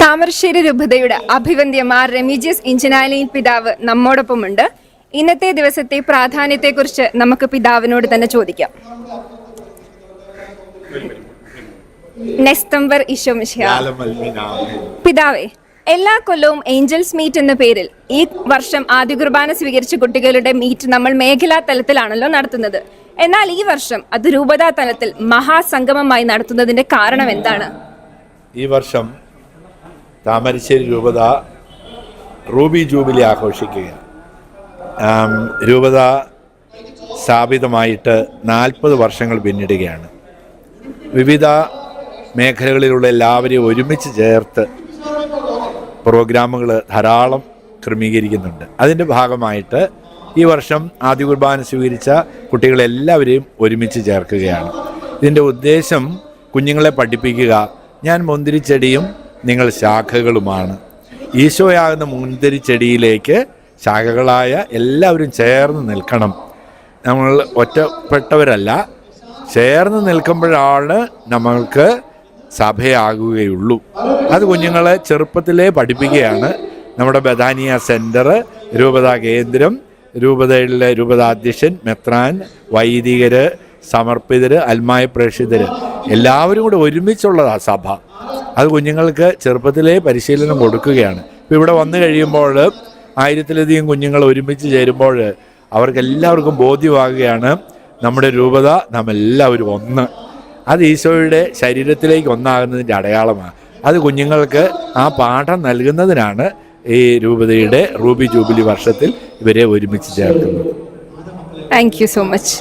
താമരശ്ശേരി രൂപതയുടെ അഭിവന്ദ്യമാർ റെമീജിയസ് ഇഞ്ചനാലയിൽ പിതാവ് നമ്മോടൊപ്പമുണ്ട്. ഇന്നത്തെ ദിവസത്തെ പ്രാധാന്യത്തെക്കുറിച്ച് നമുക്ക് പിതാവിനോട് തന്നെ ചോദിക്കാം. നെസ്തംബർ ഈശോ മിശിഹാ. പിതാവേ, എല്ലാ കൊല്ലവും ഏഞ്ചൽസ് മീറ്റ് എന്ന പേരിൽ ഈ വർഷം ആദ്യ കുർബാന സ്വീകരിച്ച കുട്ടികളുടെ മീറ്റ് നമ്മൾ മേഖലാ തലത്തിലാണല്ലോ നടത്തുന്നത്. എന്നാൽ ഈ വർഷം അത് രൂപതാ തലത്തിൽ മഹാസംഗമമായി നടത്തുന്നതിന്റെ കാരണം എന്താണ്? ഈ വർഷം താമരശ്ശേരി രൂപത റൂബി ജൂബിലി ആഘോഷിക്കുകയാണ്. രൂപത സ്ഥാപിതമായിട്ട് 40 വർഷങ്ങൾ പിന്നിടുകയാണ്. വിവിധ മേഖലകളിലുള്ള എല്ലാവരെയും ഒരുമിച്ച് ചേർത്ത് പ്രോഗ്രാമുകൾ ധാരാളം ക്രമീകരിക്കുന്നുണ്ട്. അതിൻ്റെ ഭാഗമായിട്ട് ഈ വർഷം ആദ്യ കുർബാന സ്വീകരിച്ച കുട്ടികളെല്ലാവരെയും ഒരുമിച്ച് ചേർക്കുകയാണ്. ഇതിൻ്റെ ഉദ്ദേശം കുഞ്ഞുങ്ങളെ പഠിപ്പിക്കുക. ഞാൻ മുന്തിരിച്ചെടിയും നിങ്ങൾ ശാഖകളുമാണ്. ഈശോയാകുന്ന മുന്തിരിച്ചെടിയിലേക്ക് ശാഖകളായ എല്ലാവരും ചേർന്ന് നിൽക്കണം. നമ്മൾ ഒറ്റപ്പെട്ടവരല്ല, ചേർന്ന് നിൽക്കുമ്പോഴാണ് നമ്മൾക്ക് സഭയാകുകയുള്ളൂ. അത് കുഞ്ഞുങ്ങളെ ചെറുപ്പത്തിലേ പഠിപ്പിക്കുകയാണ്. നമ്മുടെ ബഥാനിയ സെൻറ്റർ, രൂപതാ കേന്ദ്രം, രൂപതയിലെ രൂപതാധ്യക്ഷൻ, മെത്രാൻ, വൈദികർ, സമർപ്പിതർ, അൽമായ പ്രേക്ഷിതർ എല്ലാവരും കൂടെ ഒരുമിച്ചുള്ളതാണ് സഭ. അത് കുഞ്ഞുങ്ങൾക്ക് ചെറുപ്പത്തിലേ പരിശീലനം കൊടുക്കുകയാണ്. ഇപ്പോൾ ഇവിടെ വന്നു കഴിയുമ്പോൾ 1000-ലധികം കുഞ്ഞുങ്ങൾ ഒരുമിച്ച് ചേരുമ്പോൾ അവർക്കെല്ലാവർക്കും ബോധ്യമാകുകയാണ് നമ്മുടെ രൂപത നാം എല്ലാവരും ഒന്ന്. അത് ഈശോയുടെ ശരീരത്തിലേക്ക് ഒന്നാകുന്നതിൻ്റെ അടയാളമാണ്. അത് കുഞ്ഞുങ്ങൾക്ക് ആ പാഠം നൽകുന്നതിനാണ് ഈ രൂപതയുടെ റൂബി ജൂബിലി വർഷത്തിൽ ഇവരെ ഒരുമിച്ച് ചേർക്കുന്നത്. Thank you so much.